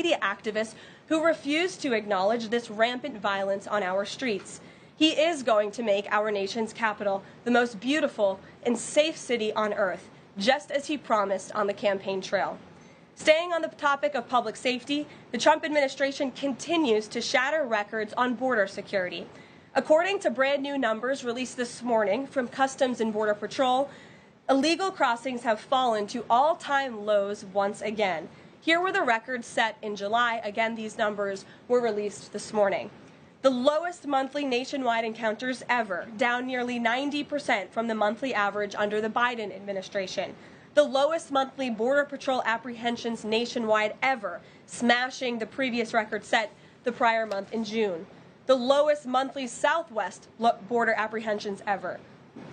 media activists who refuse to acknowledge this rampant violence on our streets. He is going to make our nation's capital the most beautiful and safe city on earth, just as he promised on the campaign trail. Staying on the topic of public safety, the Trump administration continues to shatter records on border security. According to brand new numbers released this morning from Customs and Border Patrol, illegal crossings have fallen to all-time lows once again. Here were the records set in July. Again, these numbers were released this morning. The lowest monthly nationwide encounters ever, down nearly 90% from the monthly average under the Biden administration. The lowest monthly Border Patrol apprehensions nationwide ever, smashing the previous record set the prior month in June. The lowest monthly Southwest border apprehensions ever.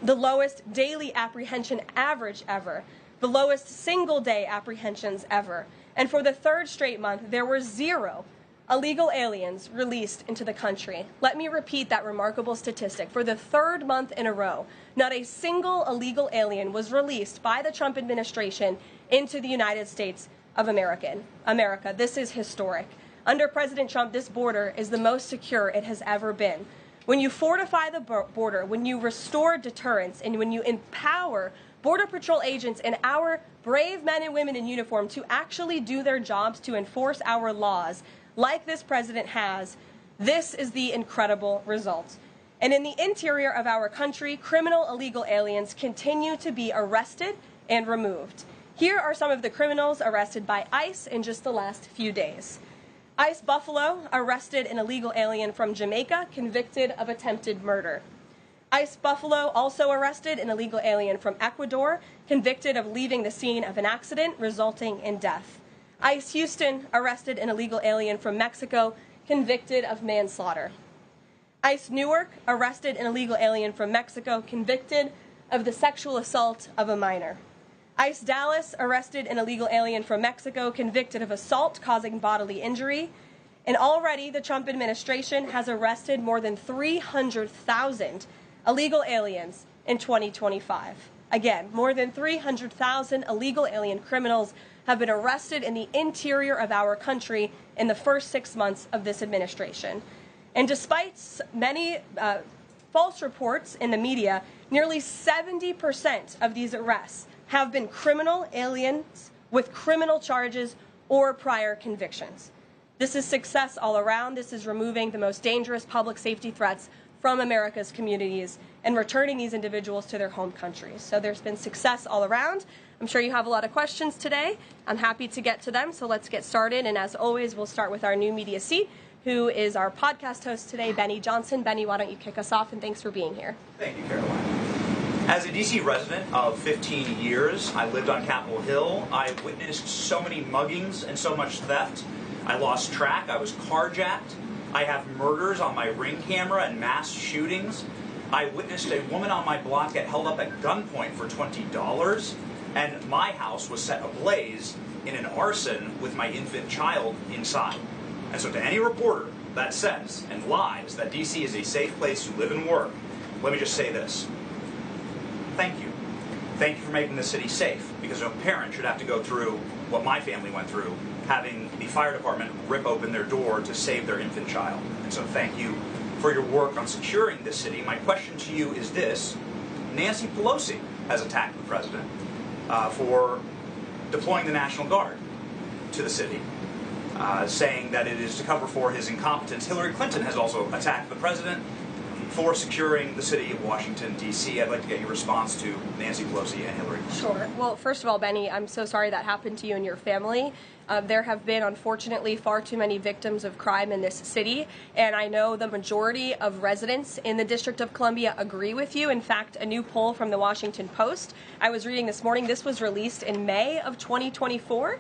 The lowest daily apprehension average ever. The lowest single-day apprehensions ever. And for the third straight month, there were 0 illegal aliens released into the country. Let me repeat that remarkable statistic. For the third month in a row, not a single illegal alien was released by the Trump administration into the United States of America. This is historic. Under President Trump, this border is the most secure it has ever been. When you fortify the border, when you restore deterrence, and when you empower Border Patrol agents and our brave men and women in uniform to actually do their jobs to enforce our laws, like this president has, this is the incredible result. And in the interior of our country, criminal illegal aliens continue to be arrested and removed. Here are some of the criminals arrested by ICE in just the last few days. ICE Buffalo arrested an illegal alien from Jamaica convicted of attempted murder. ICE Buffalo also arrested an illegal alien from Ecuador convicted of leaving the scene of an accident resulting in death. ICE Houston arrested an illegal alien from Mexico convicted of manslaughter. ICE Newark arrested an illegal alien from Mexico convicted of the sexual assault of a minor. ICE Dallas arrested an illegal alien from Mexico convicted of assault causing bodily injury. And already the Trump administration has arrested more than 300,000 illegal aliens in 2025. Again, more than 300,000 illegal alien criminals have been arrested in the interior of our country in the first 6 months of this administration. And despite many false reports in the media, nearly 70% of these arrests have been criminal aliens with criminal charges or prior convictions. This is success all around. This is removing the most dangerous public safety threats from America's communities and returning these individuals to their home countries. So there's been success all around. I'm sure you have a lot of questions today. I'm happy to get to them, so let's get started. And as always, we'll start with our new media seat, who is our podcast host today, Benny Johnson. Benny, why don't you kick us off, and thanks for being here. Thank you, Karoline. As a D.C. resident of 15 years, I lived on Capitol Hill. I witnessed so many muggings and so much theft. I lost track. I was carjacked. I have murders on my Ring camera and mass shootings. I witnessed a woman on my block get held up at gunpoint for $20, and my house was set ablaze in an arson with my infant child inside. And so to any reporter that says and lies that D.C. is a safe place to live and work, let me just say this. Thank you. Thank you for making the city safe, because no parent should have to go through what my family went through, having the fire department rip open their door to save their infant child. And so thank you for your work on securing this city. My question to you is this. Nancy Pelosi has attacked the president for deploying the National Guard to the city, saying that it is to cover for his incompetence. Hillary Clinton has also attacked the president for securing the city of Washington, D.C. I'd like to get your response to Nancy Pelosi and Hillary Clinton. Sure. Well, first of all, Benny, I'm so sorry that happened to you and your family. There have been, unfortunately, far too many victims of crime in this city, and I know the majority of residents in the District of Columbia agree with you. In fact, a new poll from the Washington Post I was reading this morning, this was released in May of 2024,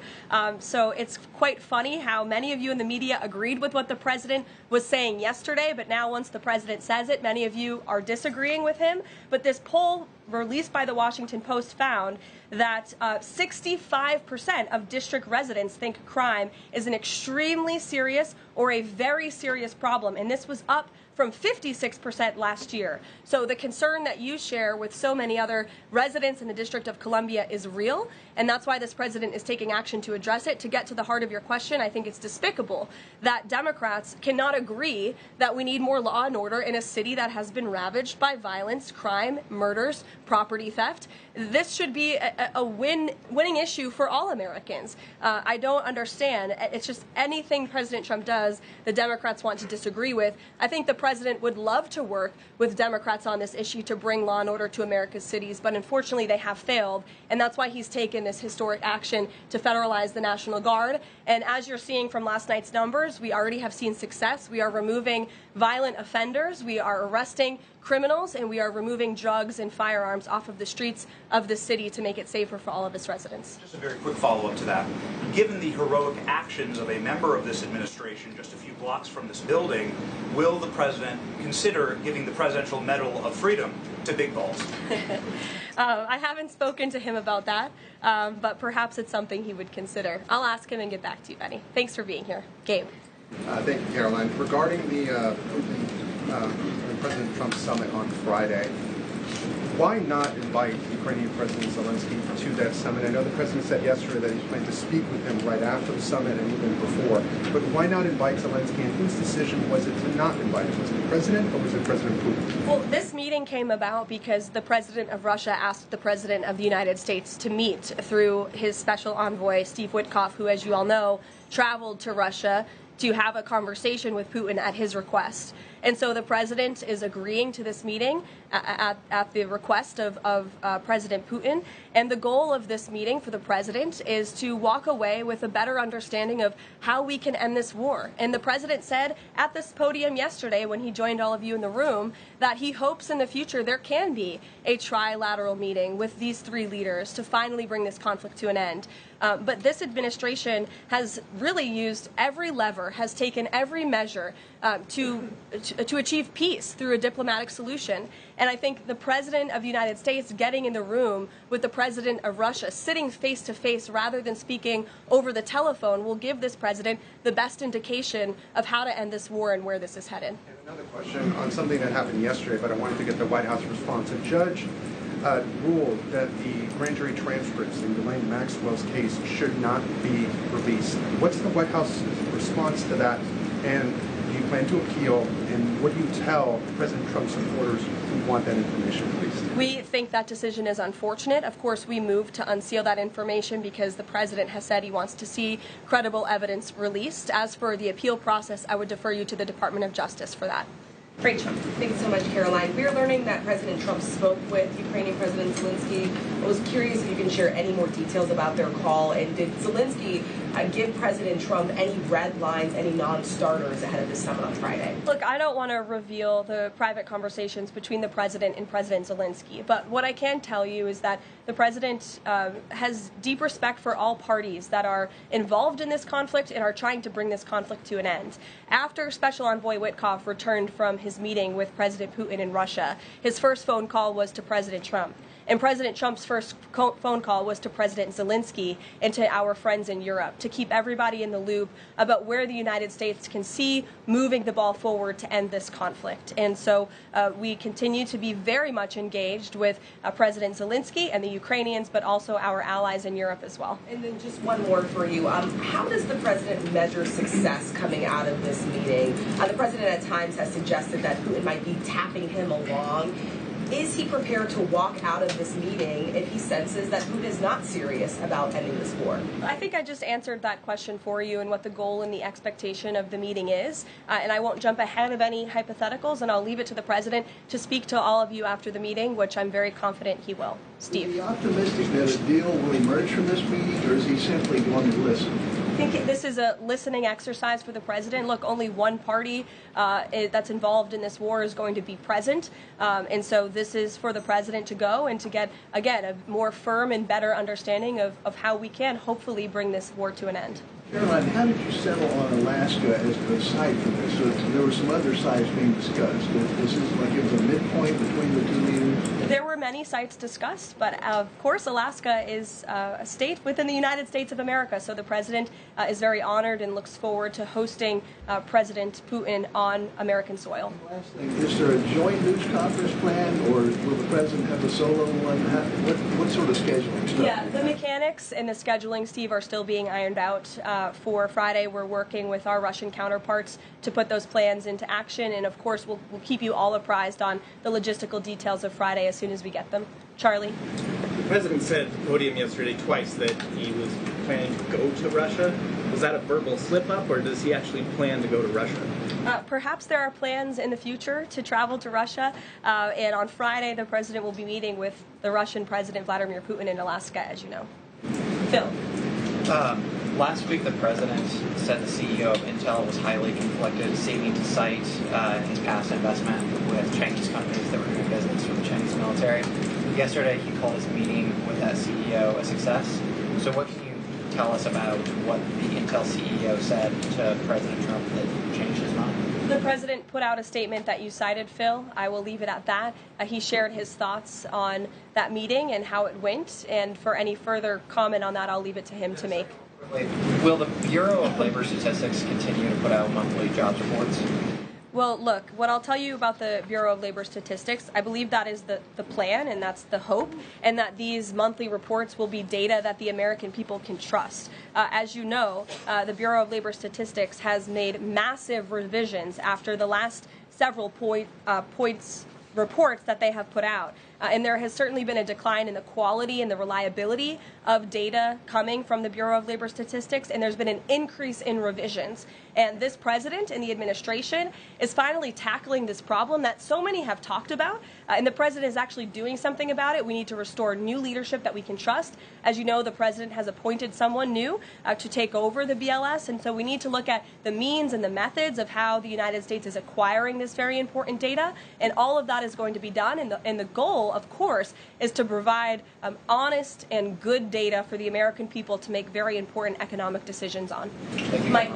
so it's quite funny how many of you in the media agreed with what the president was saying yesterday, but now once the president says it, many of you are disagreeing with him. But this poll released by the Washington Post found that 65% of district residents think crime is an extremely serious or a very serious problem, and this was up from 56% last year. So the concern that you share with so many other residents in the District of Columbia is real, And that's why this president is taking action to address it. To get to the heart of your question, I think it's despicable that Democrats cannot agree that we need more law and order in a city that has been ravaged by violence, crime, murders, property theft. This should be a winning issue for all Americans. I don't understand. It's just anything President Trump does, the Democrats want to disagree with. I think the president would love to work with Democrats on this issue to bring law and order to America's cities, but unfortunately they have failed, and that's why he's taken this historic action to federalize the National Guard. And as you're seeing from last night's numbers, we already have seen success. We are removing violent offenders, we are arresting criminals, and we are removing drugs and firearms off of the streets of the city to make it safer for all of its residents. Just a very quick follow-up to that. Given the heroic actions of a member of this administration just a few blocks from this building, will the president consider giving the Presidential Medal of Freedom to Big Balls? I haven't spoken to him about that, but perhaps it's something he would consider. I'll ask him and get back to you, Benny. Thanks for being here. Gabe. Thank you, Karoline. Regarding the Putin and President Trump summit on Friday, why not invite Ukrainian President Zelensky to that summit? I know the president said yesterday that he's planning to speak with him right after the summit and even before, but why not invite Zelensky, and whose decision was it to not invite him? Was it the president or was it President Putin? Well, this meeting came about because the president of Russia asked the president of the United States to meet through his special envoy, Steve Witkoff, who, as you all know, traveled to Russia to have a conversation with Putin at his request. And so the president is agreeing to this meeting at the request of President Putin. And the goal of this meeting for the president is to walk away with a better understanding of how we can end this war. And the president said at this podium yesterday when he joined all of you in the room that he hopes in the future there can be a trilateral meeting with these three leaders to finally bring this conflict to an end. But this administration has really used every lever, has taken every measure to achieve peace through a diplomatic solution. And I think the president of the United States getting in the room with the president of Russia, sitting face to face rather than speaking over the telephone, will give this president the best indication of how to end this war and where this is headed. And another question on something that happened yesterday, but I wanted to get the White House response. A judge ruled that the grand jury transcripts in Ghislaine Maxwell's case should not be released. What's the White House's response to that? And do you plan to appeal? And what do you tell President Trump's supporters who want that information released? We think that decision is unfortunate. Of course, we moved to unseal that information because the president has said he wants to see credible evidence released. As for the appeal process, I would defer you to the Department of Justice for that. Rachel. Thank you so much, Karoline. We're learning that President Trump spoke with Ukrainian President Zelensky. I was curious if you can share any more details about their call, and did Zelensky give President Trump any red lines, any non-starters ahead of this summit on Friday? Look, I don't want to reveal the private conversations between the president and President Zelensky, but what I can tell you is that the president has deep respect for all parties that are involved in this conflict and are trying to bring this conflict to an end. After Special Envoy Witkoff returned from his meeting with President Putin in Russia, his first phone call was to President Trump. And President Trump's first phone call was to President Zelensky and to our friends in Europe to keep everybody in the loop about where the United States can see moving the ball forward to end this conflict. And so we continue to be very much engaged with President Zelensky and the Ukrainians, but also our allies in Europe as well. And then just one more for you. How does the president measure success coming out of this meeting? The president at times has suggested that Putin might be tapping him along. Is he prepared to walk out of this meeting if he senses that Putin is not serious about ending this war? I think I just answered that question for you and what the goal and the expectation of the meeting is. And I won't jump ahead of any hypotheticals, and I'll leave it to the president to speak to all of you after the meeting, which I'm very confident he will. Steve. Is he optimistic that a deal will emerge from this meeting, or is he simply going to listen? I think this is a listening exercise for the president. Look, only one party that's involved in this war is going to be present. And so this is for the president to go and to get, again, a more firm and better understanding of how we can hopefully bring this war to an end. Karoline, how did you settle on Alaska as the site for this? So there were some other sites being discussed. This is like it was a midpoint between the two leaders? There were many sites discussed, but of course Alaska is a state within the United States of America, so the president is very honored and looks forward to hosting President Putin on American soil. Last thing, is there a joint news conference plan, or will the president have a solo one? What sort of scheduling stuff? Yeah, the mechanics and the scheduling, Steve, are still being ironed out. For Friday, we're working with our Russian counterparts to put those plans into action, and of course we'll keep you all apprised on the logistical details of Friday as soon as we get them. Charlie? The president said at the podium yesterday twice that he was planning to go to Russia. Was that a verbal slip-up, or does he actually plan to go to Russia? Perhaps there are plans in the future to travel to Russia, and on Friday the president will be meeting with the Russian President Vladimir Putin in Alaska, as you know. Phil? Last week, the president said the CEO of Intel was highly conflicted, seeming to cite his past investment with Chinese companies that were doing business with the Chinese military. Yesterday, he called his meeting with that CEO a success. So what can you tell us about what the Intel CEO said to President Trump that changed his mind? The president put out a statement that you cited, Phil. I will leave it at that. He shared his thoughts on that meeting and how it went, and for any further comment on that, I'll leave it to him to make. Will the Bureau of Labor Statistics continue to put out monthly jobs reports? Well, look, what I'll tell you about the Bureau of Labor Statistics, I believe that is the plan, and that's the hope, and that these monthly reports will be data that the American people can trust. As you know, the Bureau of Labor Statistics has made massive revisions after the last several reports that they have put out. And there has certainly been a decline in the quality and the reliability of data coming from the Bureau of Labor Statistics, and there's been an increase in revisions. And this president and the administration is finally tackling this problem that so many have talked about, and the president is actually doing something about it. We need to restore new leadership that we can trust. As you know, the president has appointed someone new to take over the BLS, and so we need to look at the means and the methods of how the United States is acquiring this very important data, and all of that is going to be done, and the goal, of course, is to provide honest and good data for the American people to make very important economic decisions on. Michael.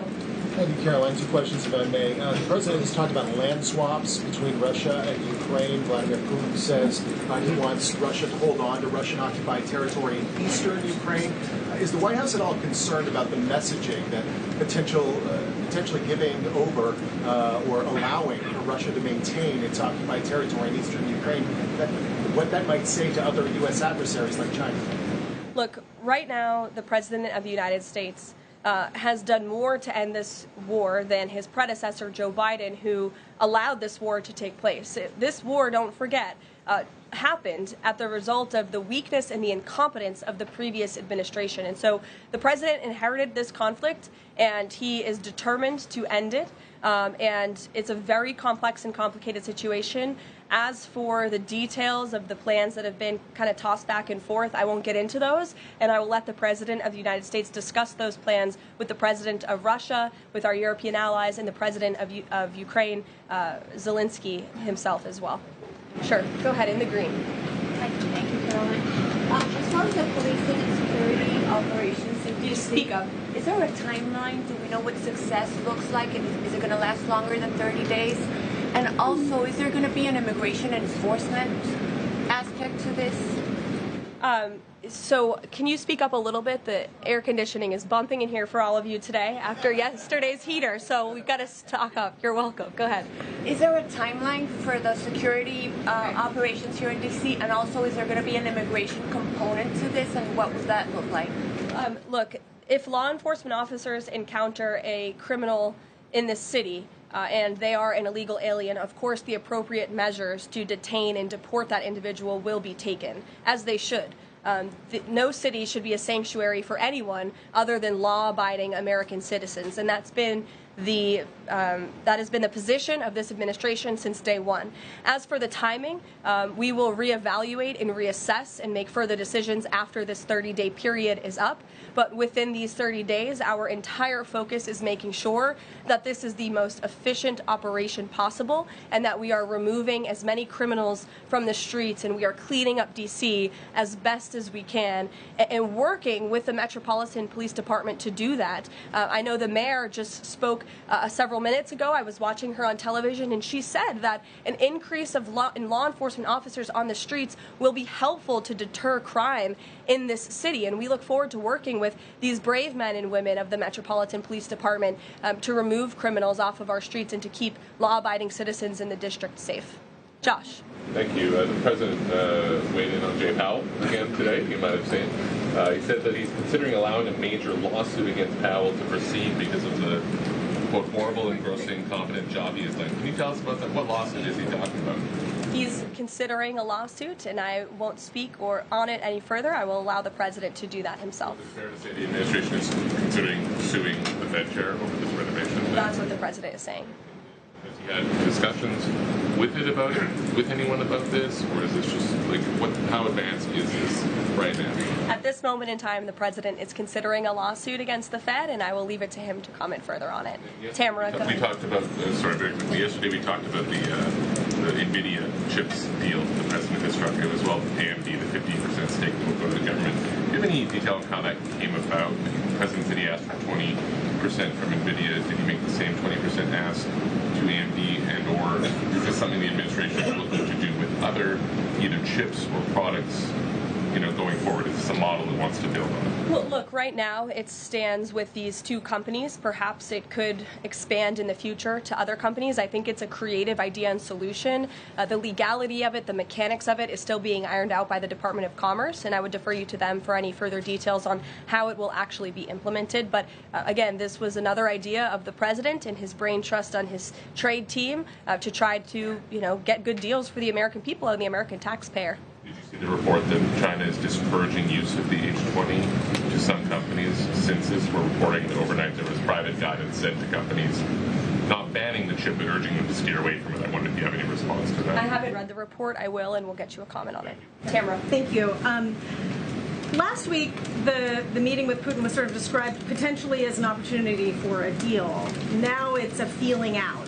Thank you, Karoline. Two questions, if I may. The president has talked about land swaps between Russia and Ukraine. Vladimir Putin says he wants Russia to hold on to Russian-occupied territory in eastern Ukraine. Is the White House at all concerned about the messaging that potentially giving over or allowing Russia to maintain its occupied territory in eastern Ukraine, what that might say to other U.S. adversaries like China? Look, right now, the President of the United States has done more to end this war than his predecessor, Joe Biden, who allowed this war to take place. This war, don't forget, happened at the result of the weakness and the incompetence of the previous administration. And so the president inherited this conflict, and he is determined to end it. And it's a very complex and complicated situation. As for the details of the plans that have been kind of tossed back and forth, I won't get into those, and I will let the President of the United States discuss those plans with the President of Russia, with our European allies, and the President of Ukraine, Zelensky himself as well. Sure, go ahead, in the green. Thank you, Karoline. As far as the policing and security operations in DC, Speak up. Is there a timeline? Do we know what success looks like? And is it going to last longer than 30 days? And also, is there going to be an immigration enforcement aspect to this? So can you speak up a little bit? The air conditioning is bumping in here for all of you today after yesterday's heater, so we've got to stock up. You're welcome. Go ahead. Is there a timeline for the security operations here in D.C.? And also, is there going to be an immigration component to this, and what would that look like? Look, if law enforcement officers encounter a criminal in this city, and they are an illegal alien, of course the appropriate measures to detain and deport that individual will be taken, as they should. No city should be a sanctuary for anyone other than law-abiding American citizens, and that has been the position of this administration since day one. As for the timing, we will reevaluate and reassess and make further decisions after this 30-day period is up. But within these 30 days, our entire focus is making sure that this is the most efficient operation possible and that we are removing as many criminals from the streets and we are cleaning up D.C. as best as we can and working with the Metropolitan Police Department to do that. I know the mayor just spoke spoke several minutes ago. I was watching her on television, and she said that an increase of in law enforcement officers on the streets will be helpful to deter crime in this city. And we look forward to working with these brave men and women of the Metropolitan Police Department to remove criminals off of our streets and to keep law-abiding citizens in the district safe. Josh. Thank you. The President weighed in on Jay Powell again today, you might have seen. He said that he's considering allowing a major lawsuit against Powell to proceed because of the, quote, horrible, engrossing, incompetent job he has done. Can you tell us about that? What lawsuit is he talking about? He's considering a lawsuit, and I won't speak on it any further. I will allow the President to do that himself. Is it fair to say the administration is considering suing the Fed chair over this renovation? That's what the President is saying. Has he had discussions with anyone about this, or is this just like how advanced is this right now? At this moment in time, the President is considering a lawsuit against the Fed, and I will leave it to him to comment further on it. Tamara, go ahead. We talked about yesterday. We talked about the NVIDIA chips deal the President has struck, as well as AMD, the 15% stake that will go to the government. Do you have any detail on how that came about? The President said he asked for 20% from NVIDIA. Did he make the same 20% ask to AMD, and/or is this something the administration is looking to do with other either chips or products, going forward? Is this a model it wants to build on? Well, look, right now it stands with these two companies. Perhaps it could expand in the future to other companies. I think it's a creative idea and solution. The legality of it, the mechanics of it is still being ironed out by the Department of Commerce, and I would defer you to them for any further details on how it will actually be implemented. But again, this was another idea of the President and his brain trust on his trade team to try to, get good deals for the American people and the American taxpayer. Did you see the report that China is discouraging use of the H20 to some companies? Since this, we're reporting that overnight there was private guidance sent to companies not banning the chip but urging them to steer away from it. I wonder if you have any response to that. I haven't read the report. I will, and we'll get you a comment on it. Tamara. Thank you. Last week, the meeting with Putin was sort of described potentially as an opportunity for a deal. Now it's a feeling out.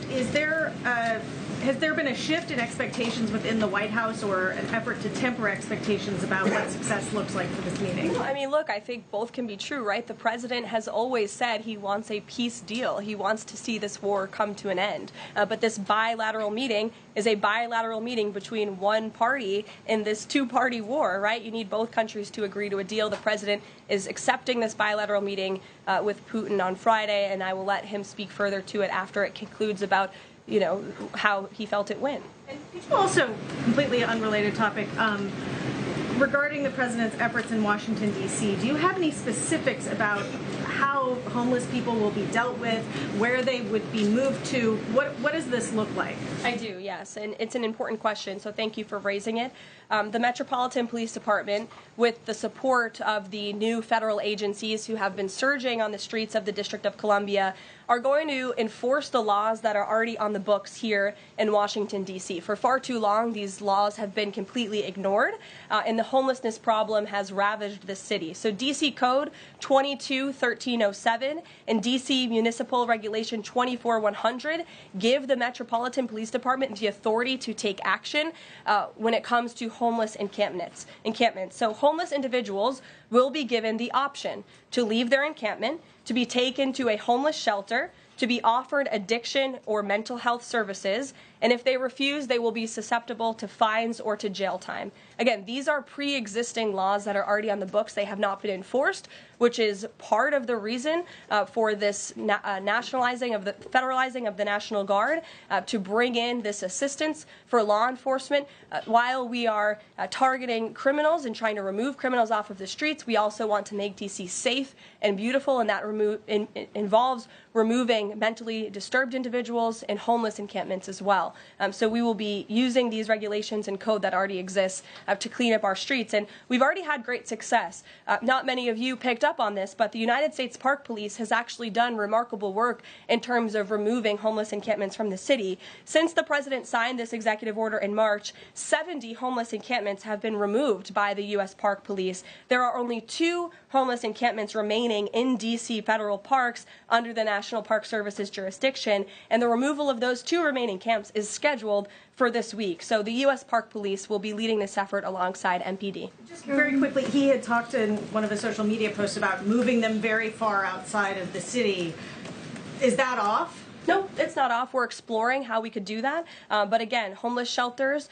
Has there been a shift in expectations within the White House, or an effort to temper expectations about what success looks like for this meeting? Well, look, I think both can be true, right? The President has always said he wants a peace deal. He wants to see this war come to an end. But this bilateral meeting is a bilateral meeting between one party in this two-party war, right? You need both countries to agree to a deal. The President is accepting this bilateral meeting with Putin on Friday, and I will let him speak further to it after it concludes about how he felt it went. And also, completely unrelated topic, regarding the President's efforts in Washington, D.C., do you have any specifics about how homeless people will be dealt with, where they would be moved to? What does this look like? I do, yes, and it's an important question, so thank you for raising it. The Metropolitan Police Department, with the support of the new federal agencies who have been surging on the streets of the District of Columbia, are going to enforce the laws that are already on the books here in Washington, D.C. For far too long, these laws have been completely ignored, and the homelessness problem has ravaged the city. So D.C. Code 22-1307 and D.C. Municipal Regulation 24-100 give the Metropolitan Police Department the authority to take action when it comes to homeless encampments. So homeless individuals will be given the option to leave their encampment, to be taken to a homeless shelter, to be offered addiction or mental health services, and if they refuse, they will be susceptible to fines or to jail time. Again, these are pre-existing laws that are already on the books. They have not been enforced, which is part of the reason for this federalizing of the National Guard to bring in this assistance for law enforcement. While we are targeting criminals and trying to remove criminals off of the streets, we also want to make D.C. safe and beautiful, and that involves removing mentally disturbed individuals and homeless encampments as well. So we will be using these regulations and code that already exists to clean up our streets. And we've already had great success. Not many of you picked up on this, but the United States Park Police has actually done remarkable work in terms of removing homeless encampments from the city. Since the President signed this executive order in March, 70 homeless encampments have been removed by the U.S. Park Police. There are only 2 homeless encampments remaining in D.C. federal parks under the National Park Service's jurisdiction, and the removal of those 2 remaining camps is scheduled for this week. So the U.S. Park Police will be leading this effort alongside MPD. Just very quickly, he had talked in one of his social media posts about moving them very far outside of the city. Is that off? No, it's not off. We're exploring how we could do that. But again, homeless shelters,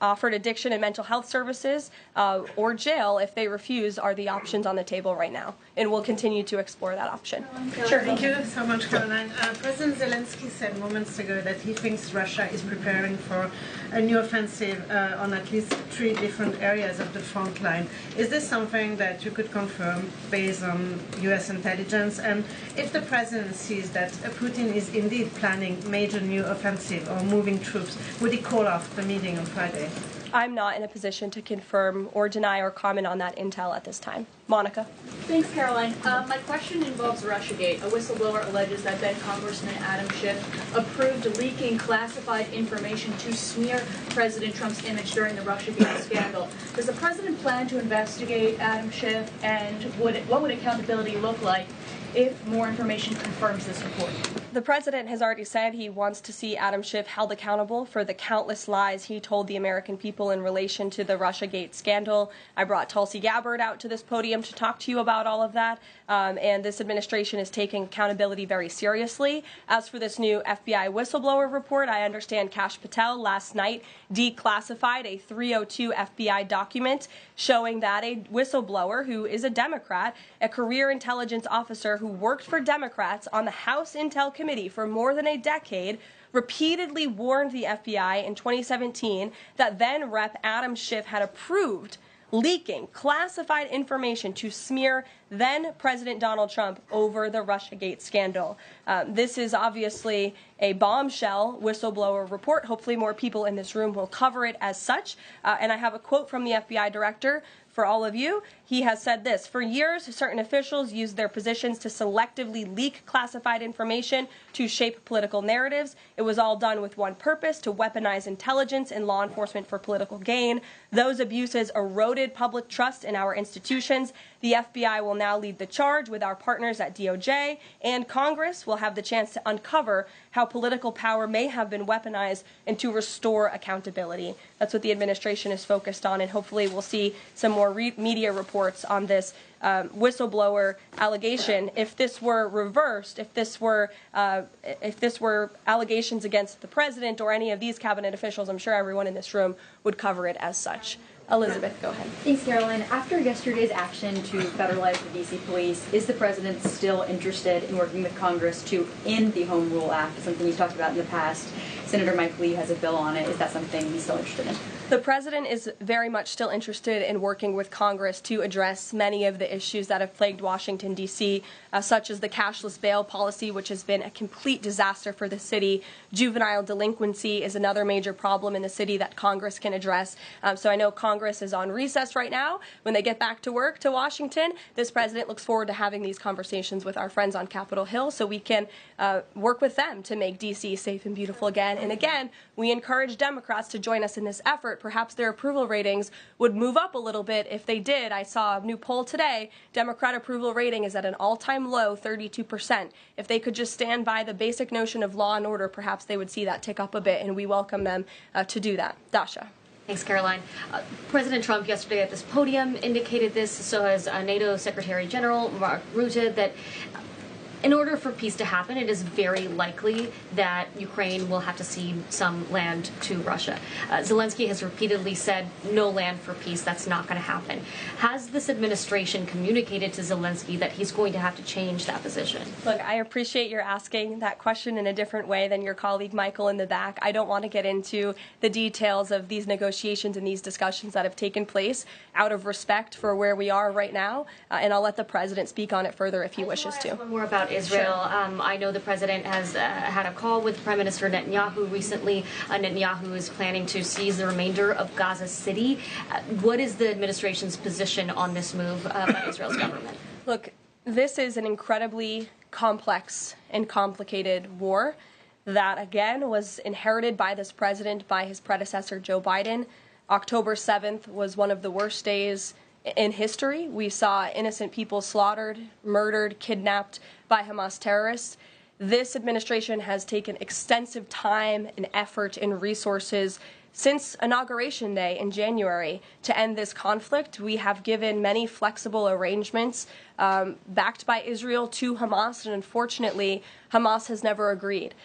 offered addiction and mental health services, or jail if they refuse are the options on the table right now. And we'll continue to explore that option. Sure. Thank you so much, Karoline. President Zelensky said moments ago that he thinks Russia is preparing for a new offensive on at least 3 different areas of the front line. Is this something that you could confirm based on U.S. intelligence? And if the president sees that Putin is indeed planning major new offensive or moving troops, would he call off the meeting on Friday? I'm not in a position to confirm or deny or comment on that intel at this time. Monica. Thanks, Caroline. My question involves Russiagate. A whistleblower alleges that then Congressman Adam Schiff approved leaking classified information to smear President Trump's image during the Russiagate scandal. Does the president plan to investigate Adam Schiff, and what would accountability look like if more information confirms this report? The president has already said he wants to see Adam Schiff held accountable for the countless lies he told the American people in relation to the Russiagate scandal. I brought Tulsi Gabbard out to this podium to talk to you about all of that, and this administration is taking accountability very seriously. As for this new FBI whistleblower report, I understand Kash Patel last night declassified a 302 FBI document showing that a whistleblower who is a Democrat, a career intelligence officer who worked for Democrats on the House Intel Committee for more than a decade, repeatedly warned the FBI in 2017 that then Rep. Adam Schiff had approved leaking classified information to smear then President Donald Trump over the Russiagate scandal. This is obviously a bombshell whistleblower report. Hopefully more people in this room will cover it as such. And I have a quote from the FBI director for all of you. He has said this: "For years, certain officials used their positions to selectively leak classified information to shape political narratives. It was all done with one purpose: to weaponize intelligence and law enforcement for political gain. Those abuses eroded public trust in our institutions. The FBI will now lead the charge with our partners at DOJ, and Congress will have the chance to uncover how political power may have been weaponized and to restore accountability." That's what the administration is focused on, and hopefully we'll see some more media reports on this whistleblower allegation. If this were reversed, if this were allegations against the president or any of these cabinet officials, I'm sure everyone in this room would cover it as such. Elizabeth, go ahead. Thanks, Caroline. After yesterday's action to federalize the D.C. police, is the president still interested in working with Congress to end the Home Rule Act, something he's talked about in the past? Senator Mike Lee has a bill on it. Is that something he's still interested in? The president is very much still interested in working with Congress to address many of the issues that have plagued Washington, D.C., such as the cashless bail policy, which has been a complete disaster for the city. Juvenile delinquency is another major problem in the city that Congress can address. So I know Congress is on recess right now. When they get back to work to Washington, this president looks forward to having these conversations with our friends on Capitol Hill so we can work with them to make D.C. safe and beautiful again. And again, we encourage Democrats to join us in this effort. Perhaps their approval ratings would move up a little bit if they did. I saw a new poll today. Democrat approval rating is at an all-time low, 32%. If they could just stand by the basic notion of law and order, perhaps they would see that tick up a bit, and we welcome them to do that. Dasha. Thanks, Caroline. President Trump yesterday at this podium indicated this, so has NATO Secretary General Mark Rutte, that in order for peace to happen, it is very likely that Ukraine will have to cede some land to Russia. Zelensky has repeatedly said no land for peace. That's not going to happen. Has this administration communicated to Zelensky that he's going to have to change that position? Look, I appreciate your asking that question in a different way than your colleague Michael in the back. I don't want to get into the details of these negotiations and these discussions that have taken place out of respect for where we are right now, and I'll let the president speak on it further if he wishes to. One more about Israel. Sure. I know the president has had a call with Prime Minister Netanyahu recently. Netanyahu is planning to seize the remainder of Gaza City. What is the administration's position on this move by Israel's government? Look, this is an incredibly complex and complicated war that, again, was inherited by this president, by his predecessor, Joe Biden. October 7th was one of the worst days in history. We saw innocent people slaughtered, murdered, kidnapped by Hamas terrorists. This administration has taken extensive time and effort and resources Since Inauguration Day in January, to end this conflict, we have given many flexible arrangements backed by Israel to Hamas, and unfortunately, Hamas has never agreed.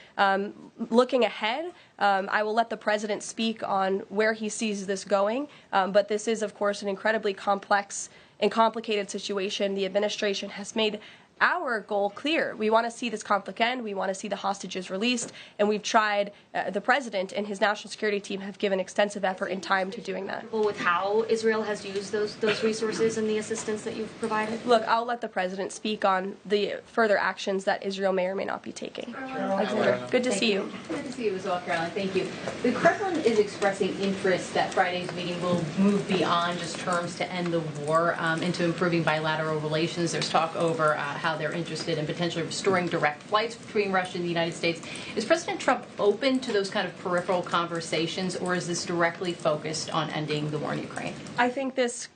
Looking ahead, I will let the president speak on where he sees this going, but this is, of course, an incredibly complex and complicated situation. The administration has made our goal clear. We want to see this conflict end. We want to see the hostages released, and we've tried. The president and his national security team have given extensive effort and time to doing that. With how Israel has used those resources and the assistance that you've provided? Look, I'll let the president speak on the further actions that Israel may or may not be taking. Alexander, good to see you. Good to see you as well, Karoline. Thank you. The Kremlin is expressing interest that Friday's meeting will move beyond just terms to end the war into improving bilateral relations. There's talk over how they're interested in potentially restoring direct flights between Russia and the United States. Is President Trump open to those kind of peripheral conversations, or is this directly focused on ending the war in Ukraine? I think this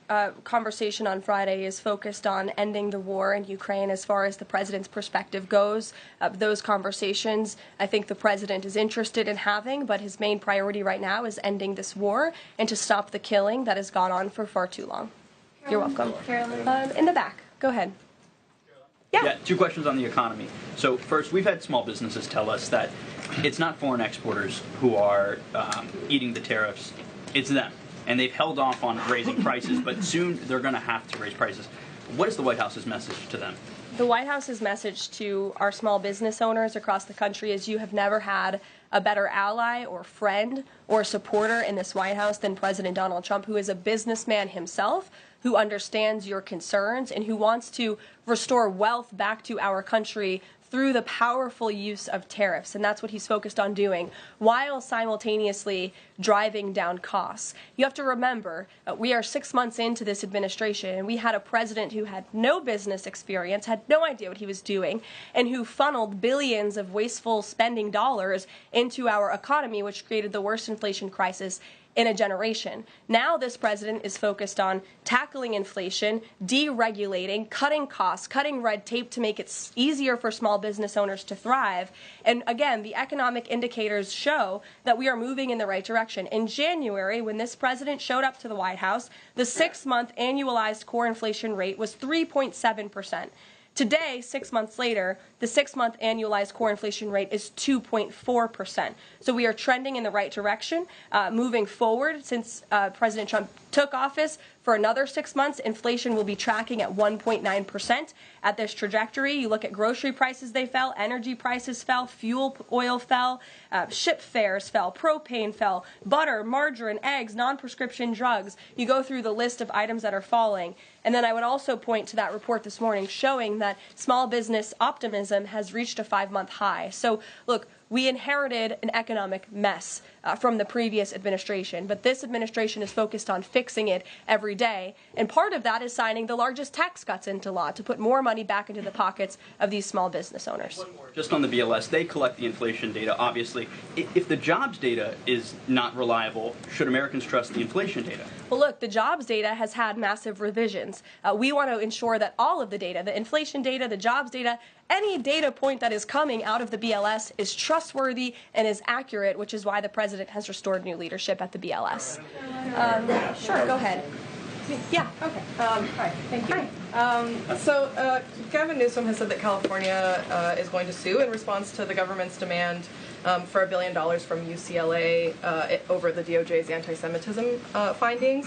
conversation on Friday is focused on ending the war in Ukraine as far as the president's perspective goes. Those conversations, I think the president is interested in having, but his main priority right now is ending this war and to stop the killing that has gone on for far too long. You're welcome. Karoline. In the back. Go ahead. Yeah, two questions on the economy. So first, we've had small businesses tell us that it's not foreign exporters who are eating the tariffs, it's them. And they've held off on raising prices, but soon they're going to have to raise prices. What is the White House's message to them? The White House's message to our small business owners across the country is you have never had a better ally or friend or supporter in this White House than President Donald Trump, who is a businessman himself, who understands your concerns and who wants to restore wealth back to our country through the powerful use of tariffs. And that's what he's focused on doing, while simultaneously driving down costs. You have to remember, we are 6 months into this administration, and we had a president who had no business experience, had no idea what he was doing, and who funneled billions of wasteful spending dollars into our economy, which created the worst inflation crisis in a generation. Now this president is focused on tackling inflation, deregulating, cutting costs, cutting red tape to make it easier for small business owners to thrive. And again, the economic indicators show that we are moving in the right direction. In January, when this president showed up to the White House, the 6-month annualized core inflation rate was 3.7%. Today, 6 months later, the 6-month annualized core inflation rate is 2.4%. So we are trending in the right direction. Moving forward, since President Trump took office, for another 6 months, inflation will be tracking at 1.9%. At this trajectory, you look at grocery prices, they fell, energy prices fell, fuel oil fell, ship fares fell, propane fell, butter, margarine, eggs, non-prescription drugs. You go through the list of items that are falling. And then I would also point to that report this morning showing that small business optimism has reached a 5-month high. So, look, we inherited an economic mess from the previous administration, but this administration is focused on fixing it every day. And part of that is signing the largest tax cuts into law to put more money back into the pockets of these small business owners. Just on the BLS, they collect the inflation data, obviously. If the jobs data is not reliable, should Americans trust the inflation data? Well, look, the jobs data has had massive revisions. We want to ensure that all of the data, the inflation data, the jobs data, any data point that is coming out of the BLS is trustworthy and is accurate, which is why the president has restored new leadership at the BLS. Sure, go ahead. Yeah. Okay. Hi. Thank you. Hi. Gavin Newsom has said that California is going to sue in response to the government's demand for $1 billion from UCLA over the DOJ's anti-Semitism findings.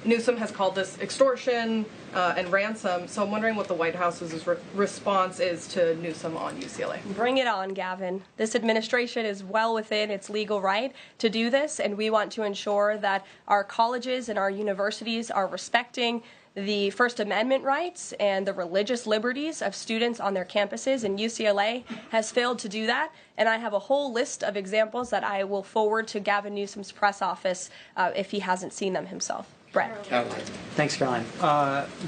Newsom has called this extortion and ransom, so I'm wondering what the White House's response is to Newsom on UCLA. Bring it on, Gavin. This administration is well within its legal right to do this, and we want to ensure that our colleges and our universities are respecting the First Amendment rights and the religious liberties of students on their campuses, and UCLA has failed to do that. And I have a whole list of examples that I will forward to Gavin Newsom's press office if he hasn't seen them himself. Brett. Thanks, Caroline.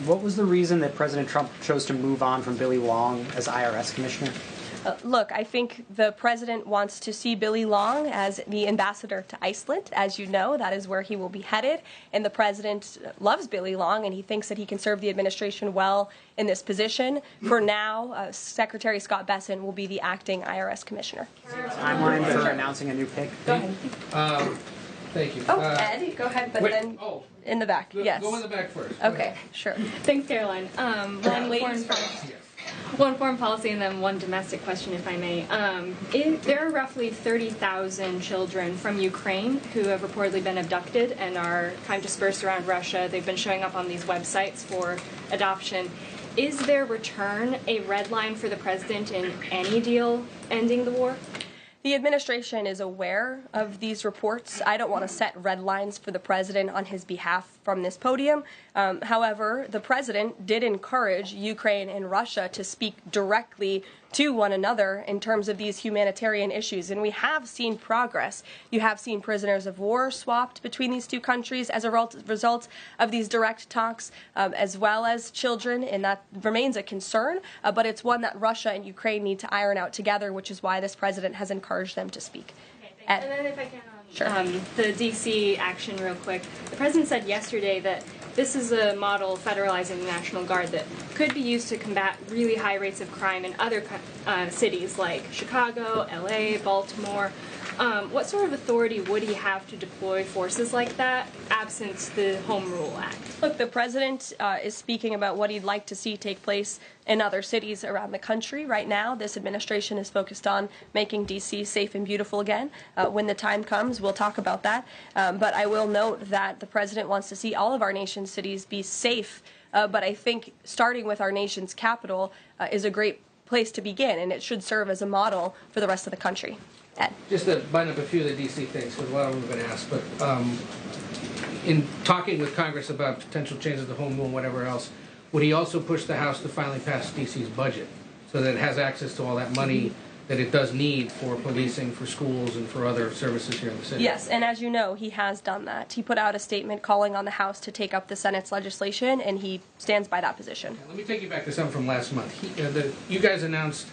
What was the reason that President Trump chose to move on from Billy Long as IRS commissioner? Look, I think the president wants to see Billy Long as the ambassador to Iceland. As you know, that is where he will be headed. And the president loves Billy Long, and he thinks that he can serve the administration well in this position. For now, Secretary Scott Bessent will be the acting IRS commissioner. Timeline for announcing a new pick? Go ahead. Thank you. Oh, Ed, go ahead, but then in the back. Yes. Go in the back first. Okay, sure. Thanks, Caroline. One foreign policy and then one domestic question, if I may. There are roughly 30,000 children from Ukraine who have reportedly been abducted and are kind of dispersed around Russia. They've been showing up on these websites for adoption. Is their return a red line for the president in any deal ending the war? The administration is aware of these reports. I don't want to set red lines for the president on his behalf from this podium. However, the president did encourage Ukraine and Russia to speak directly to one another in terms of these humanitarian issues. And we have seen progress. You have seen prisoners of war swapped between these two countries as a result of these direct talks, as well as children, and that remains a concern. But it's one that Russia and Ukraine need to iron out together, which is why this president has encouraged them to speak. And then if I can, Sure. The D.C. action real quick. The president said yesterday that this is a model federalizing the National Guard that could be used to combat really high rates of crime in other cities like Chicago, L.A., Baltimore. What sort of authority would he have to deploy forces like that, absent the Home Rule Act? Look, the president is speaking about what he'd like to see take place in other cities around the country. Right now, this administration is focused on making D.C. safe and beautiful again. When the time comes, we'll talk about that. But I will note that the president wants to see all of our nation's cities be safe. But I think starting with our nation's capital is a great place to begin, and it should serve as a model for the rest of the country. Ed. Just to bind up a few of the D.C. things, because a lot of them have been asked, but in talking with Congress about potential changes to home rule and whatever else, would he also push the House to finally pass D.C.'s budget so that it has access to all that money that it does need for policing, for schools, and for other services here in the city? Yes, and as you know, he has done that. He put out a statement calling on the House to take up the Senate's legislation, and he stands by that position. Let me take you back to something from last month. You guys announced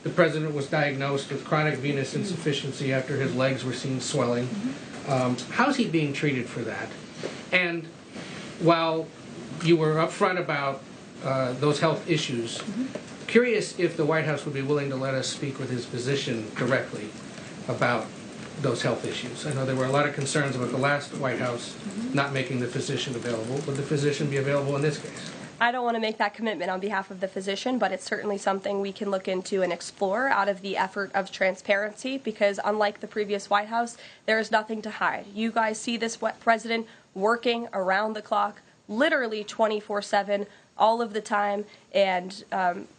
the president was diagnosed with chronic venous insufficiency after his legs were seen swelling. How's he being treated for that? And while you were upfront about those health issues, curious if the White House would be willing to let us speak with his physician directly about those health issues. I know there were a lot of concerns about the last White House not making the physician available. Would the physician be available in this case? I don't want to make that commitment on behalf of the physician, but it's certainly something we can look into and explore out of the effort of transparency, because unlike the previous White House, there is nothing to hide. You guys see this president working around the clock, literally 24/7, all of the time, and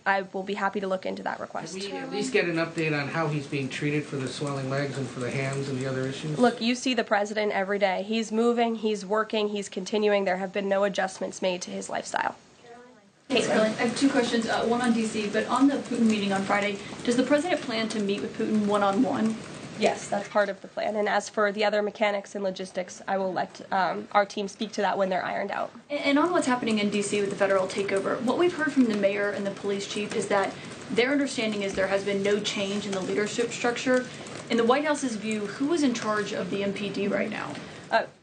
I will be happy to look into that request. Can we at least get an update on how he's being treated for the swelling legs and for the hands and the other issues? Look, you see the president every day. He's moving, he's working, he's continuing. There have been no adjustments made to his lifestyle. Hey, Karoline, I have two questions, one on D.C., but on the Putin meeting on Friday, does the president plan to meet with Putin one-on-one? Yes, that's part of the plan. And as for the other mechanics and logistics, I will let our team speak to that when they're ironed out. And on what's happening in D.C. with the federal takeover, what we've heard from the mayor and the police chief is that their understanding is there has been no change in the leadership structure. In the White House's view, who is in charge of the MPD right now?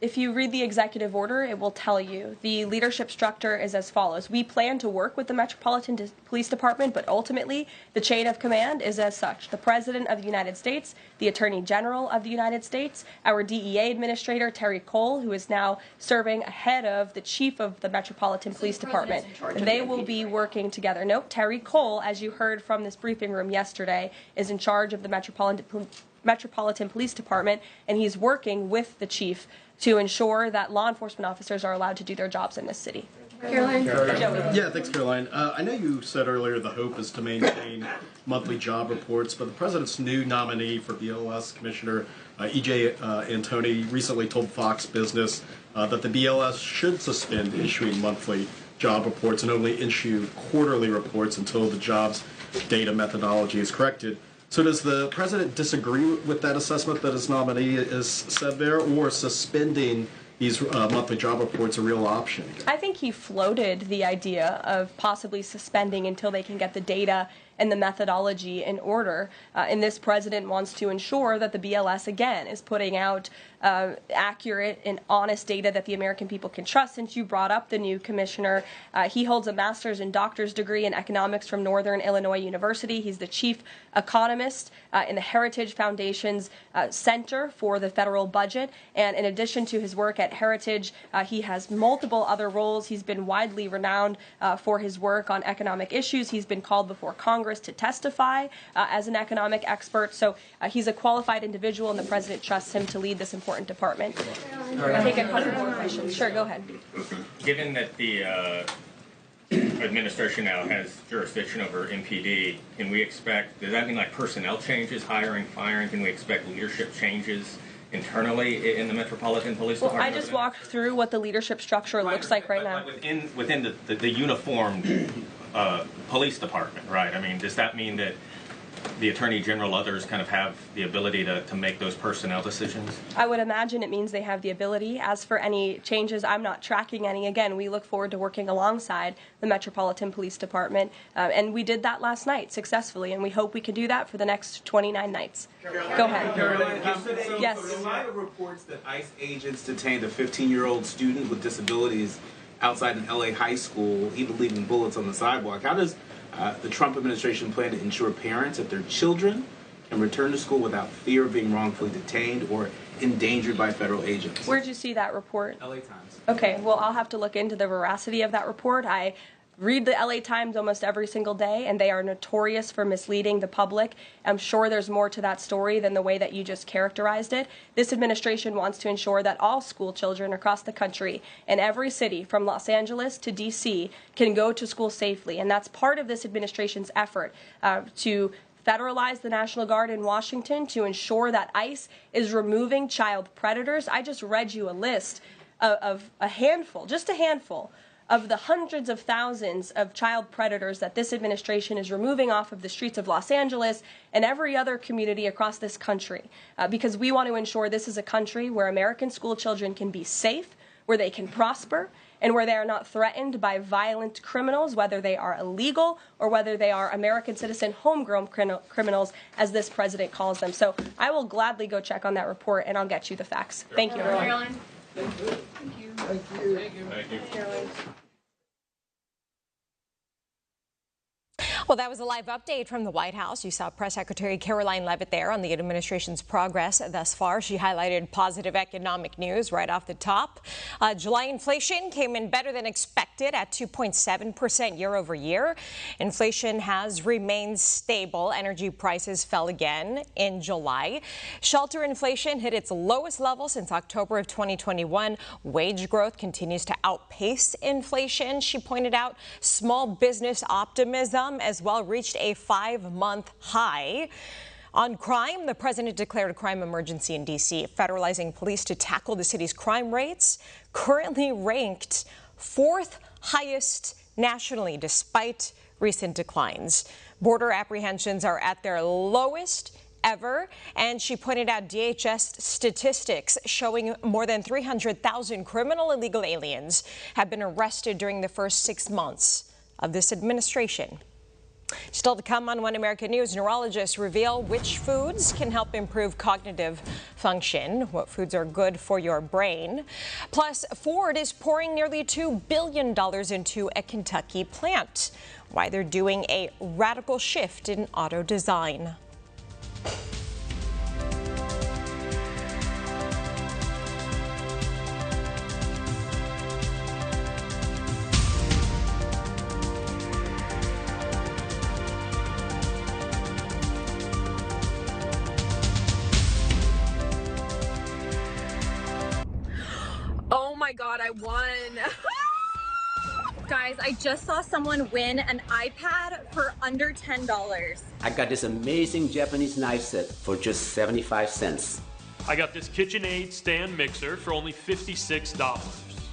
If you read the executive order, it will tell you the leadership structure is as follows. We plan to work with the Metropolitan Police Department, but ultimately the chain of command is as such. The President of the United States, the Attorney General of the United States, our DEA Administrator, Terry Cole, who is now serving ahead of the Chief of the Metropolitan Police Department. They will be working together. Nope, Terry Cole, as you heard from this briefing room yesterday, is in charge of the Metropolitan Police Department, and he's working with the chief to ensure that law enforcement officers are allowed to do their jobs in this city. Caroline? Yeah, thanks, Caroline. I know you said earlier the hope is to maintain monthly job reports, but the president's new nominee for BLS Commissioner E.J. Antoni recently told Fox Business that the BLS should suspend issuing monthly job reports and only issue quarterly reports until the jobs data methodology is corrected. So does the president disagree with that assessment that his nominee has said there, or suspending these monthly job reports a real option? I think he floated the idea of possibly suspending until they can get the data and the methodology in order. And this president wants to ensure that the BLS, again, is putting out accurate and honest data that the American people can trust. Since you brought up the new commissioner, he holds a master's and doctor's degree in economics from Northern Illinois University. He's the chief economist in the Heritage Foundation's Center for the Federal Budget. And in addition to his work at Heritage, he has multiple other roles. He's been widely renowned for his work on economic issues. He's been called before Congress to testify as an economic expert. So he's a qualified individual, and the president trusts him to lead this important department. I think a couple more questions. Sure, go ahead. Given that the administration now has jurisdiction over MPD, can we expect, does that mean like personnel changes, hiring, firing? Can we expect leadership changes internally in the Metropolitan Police Well, Department? I just walked through what the leadership structure looks like right now. Within the uniformed police department, right? I mean, does that mean that the Attorney General, others kind of have the ability to make those personnel decisions? I would imagine it means they have the ability. As for any changes, I'm not tracking any. Again, we look forward to working alongside the Metropolitan Police Department, and we did that last night successfully, and we hope we can do that for the next 29 nights. Go ahead. Karoline, Yes. In light of reports that ICE agents detained a 15-year-old student with disabilities outside an LA high school, even leaving bullets on the sidewalk, how does the Trump administration plan to ensure parents that their children can return to school without fear of being wrongfully detained or endangered by federal agents? Where'd you see that report? LA Times. Okay, well, I'll have to look into the veracity of that report. I read the LA Times almost every single day, and they are notorious for misleading the public. I'm sure there's more to that story than the way that you just characterized it. This administration wants to ensure that all school children across the country in every city, from Los Angeles to D.C., can go to school safely. And that's part of this administration's effort to federalize the National Guard in Washington, to ensure that ICE is removing child predators. I just read you a list of a handful, just a handful, of the hundreds of thousands of child predators that this administration is removing off of the streets of Los Angeles and every other community across this country, because we want to ensure this is a country where American school children can be safe, where they can prosper, and where they are not threatened by violent criminals, whether they are illegal or whether they are American citizen homegrown criminals, as this president calls them. So I will gladly go check on that report, and I'll get you the facts. Thank you. Karoline. Thank you. Thank you. Thank you. Well, that was a live update from the White House. You saw Press Secretary Karoline Leavitt there on the administration's progress thus far. She highlighted positive economic news right off the top. July inflation came in better than expected at 2.7% year over year. Inflation has remained stable. Energy prices fell again in July. Shelter inflation hit its lowest level since October of 2021. Wage growth continues to outpace inflation. She pointed out small business optimism as well reached a 5-month high. On crime, the president declared a crime emergency in D.C., federalizing police to tackle the city's crime rates, currently ranked 4th highest nationally despite recent declines. Border apprehensions are at their lowest ever, and she pointed out DHS statistics showing more than 300,000 criminal illegal aliens have been arrested during the first 6 months of this administration. Still to come on One American News, neurologists reveal which foods can help improve cognitive function, what foods are good for your brain. Plus, Ford is pouring nearly $2 billion into a Kentucky plant. Why they're doing a radical shift in auto design. Oh my god, I won. Guys, I just saw someone win an iPad for under $10. I got this amazing Japanese knife set for just 75 cents. I got this KitchenAid stand mixer for only $56.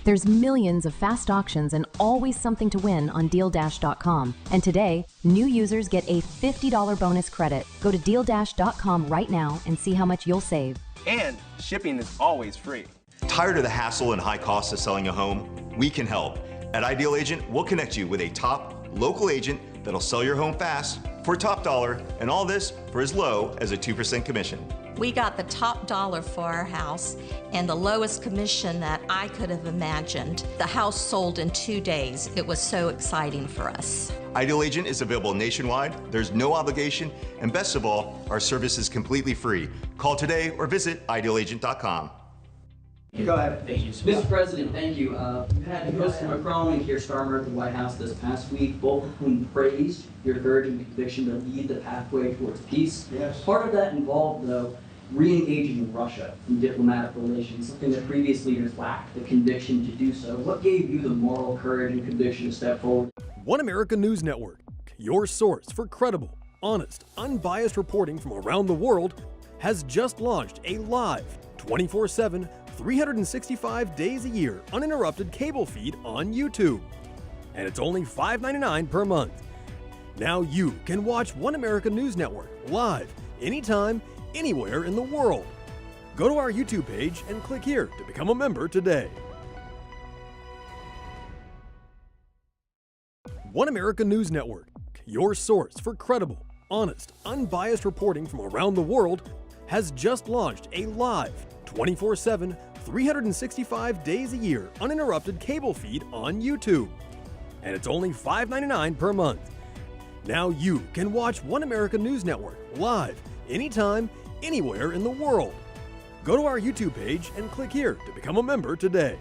There's millions of fast auctions and always something to win on DealDash.com. And today, new users get a $50 bonus credit. Go to DealDash.com right now and see how much you'll save. And shipping is always free. Tired of the hassle and high costs of selling a home? We can help. At Ideal Agent, we'll connect you with a top local agent that'll sell your home fast for top dollar, and all this for as low as a 2% commission. We got the top dollar for our house and the lowest commission that I could have imagined. The house sold in 2 days. It was so exciting for us. Ideal Agent is available nationwide, there's no obligation, and best of all, our service is completely free. Call today or visit idealagent.com. Go ahead. Thank you. Mr. President, thank you. We had Mr. Macron and Keir Starmer at the White House this past week, both of whom praised your courage and conviction to lead the pathway towards peace. Yes. Part of that involved, though, re-engaging Russia in diplomatic relations, something that previous leaders lacked the conviction to do so. What gave you the moral courage and conviction to step forward? One America News Network, your source for credible, honest, unbiased reporting from around the world, has just launched a live, 24/7, 365 days a year uninterrupted cable feed on YouTube. And it's only $5.99 per month. Now you can watch One America News Network live, anytime, anywhere in the world. Go to our YouTube page and click here to become a member today. One America News Network, your source for credible, honest, unbiased reporting from around the world, has just launched a live, 24/7, 365 days a year uninterrupted cable feed on YouTube. And it's only $5.99 per month. Now you can watch One America News Network live, anytime, anywhere in the world. Go to our YouTube page and click here to become a member today.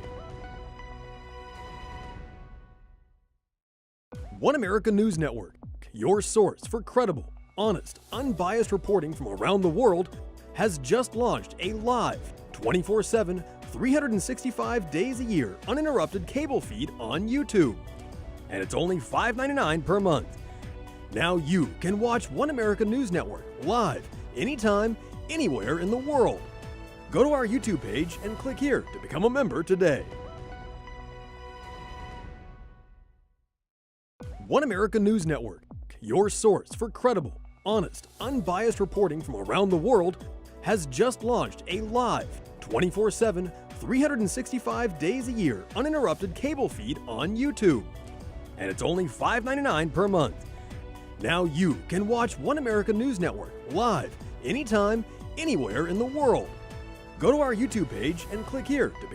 One America News Network, your source for credible, honest, unbiased reporting from around the world, has just launched a live, 24/7, 365 days a year uninterrupted cable feed on YouTube. And it's only $5.99 per month. Now you can watch One America News Network live, anytime, anywhere in the world. Go to our YouTube page and click here to become a member today. One America News Network, your source for credible, honest, unbiased reporting from around the world, has just launched a live, 24/7, 365 days a year uninterrupted cable feed on YouTube. And it's only $5.99 per month. Now you can watch One America News Network live, anytime, anywhere in the world. Go to our YouTube page and click here to